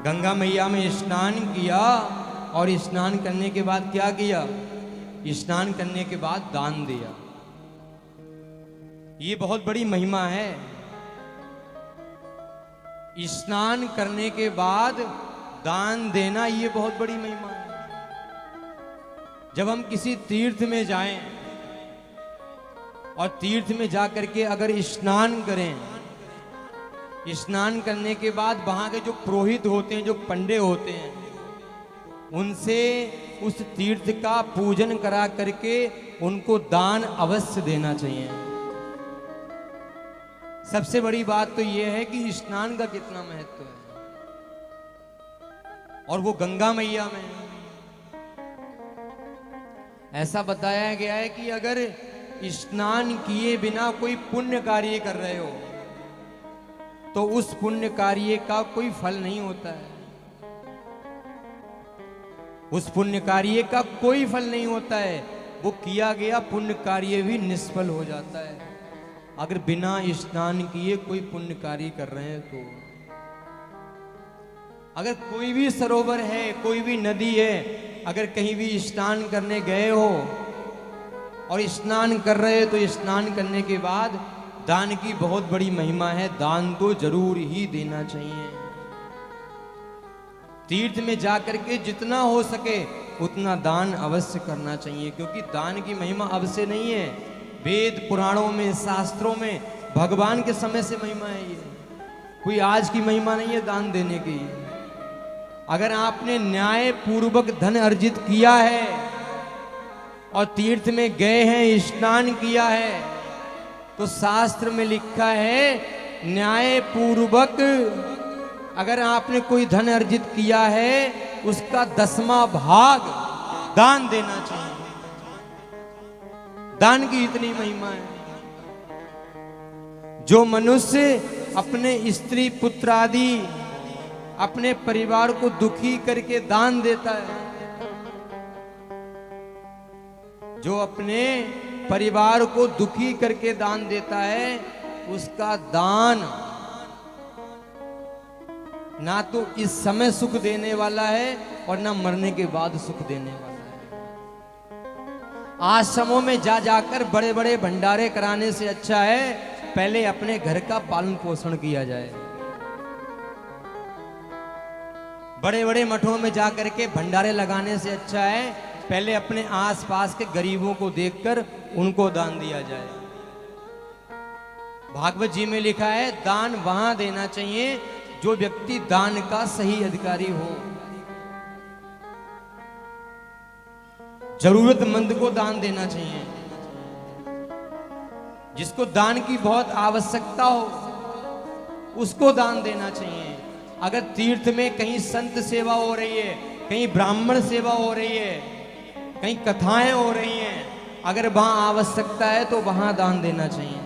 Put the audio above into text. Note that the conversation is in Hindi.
गंगा मैया में स्नान किया और स्नान करने के बाद क्या किया? स्नान करने के बाद दान दिया। ये बहुत बड़ी महिमा है। स्नान करने के बाद दान देना ये बहुत बड़ी महिमा है। जब हम किसी तीर्थ में जाएं और तीर्थ में जाकर के अगर स्नान करें, स्नान करने के बाद वहां के जो पुरोहित होते हैं, जो पंडे होते हैं, उनसे उस तीर्थ का पूजन करा करके उनको दान अवश्य देना चाहिए। सबसे बड़ी बात तो यह है कि स्नान का कितना महत्व है, और वो गंगा मैया में। ऐसा बताया गया है कि अगर स्नान किए बिना कोई पुण्य कार्य कर रहे हो तो उस पुण्य कार्य का कोई फल नहीं होता है। उस पुण्य कार्य का कोई फल नहीं होता है। वो किया गया पुण्य कार्य भी निष्फल हो जाता है। अगर बिना स्नान किए कोई पुण्य कार्य कर रहे हैं तो अगर कोई भी सरोवर है, कोई भी नदी है, अगर कहीं भी स्नान करने गए हो और स्नान कर रहे हो तो स्नान करने के बाद दान की बहुत बड़ी महिमा है। दान तो जरूर ही देना चाहिए। तीर्थ में जाकर के जितना हो सके उतना दान अवश्य करना चाहिए, क्योंकि दान की महिमा अब से नहीं है। वेद पुराणों में, शास्त्रों में भगवान के समय से महिमा है। ये कोई आज की महिमा नहीं है दान देने की। अगर आपने न्याय पूर्वक धन अर्जित किया है और तीर्थ में गए हैं, स्नान किया है, तो शास्त्र में लिखा है न्याय पूर्वक अगर आपने कोई धन अर्जित किया है उसका 10वां भाग दान देना चाहिए। दान की इतनी महिमा है। जो मनुष्य अपने स्त्री पुत्र आदि अपने परिवार को दुखी करके दान देता है, जो अपने परिवार को दुखी करके दान देता है, उसका दान ना तो इस समय सुख देने वाला है और ना मरने के बाद सुख देने वाला है। आश्रमों में जा जाकर बड़े बड़े भंडारे कराने से अच्छा है पहले अपने घर का पालन पोषण किया जाए। बड़े बड़े मठों में जाकर के भंडारे लगाने से अच्छा है पहले अपने आसपास के गरीबों को देखकर उनको दान दिया जाए। भागवत जी में लिखा है दान वहां देना चाहिए जो व्यक्ति दान का सही अधिकारी हो। जरूरतमंद को दान देना चाहिए। जिसको दान की बहुत आवश्यकता हो उसको दान देना चाहिए। अगर तीर्थ में कहीं संत सेवा हो रही है, कहीं ब्राह्मण सेवा हो रही है, कहीं कथाएं हो रही हैं, अगर वहां आवश्यकता है तो वहां दान देना चाहिए।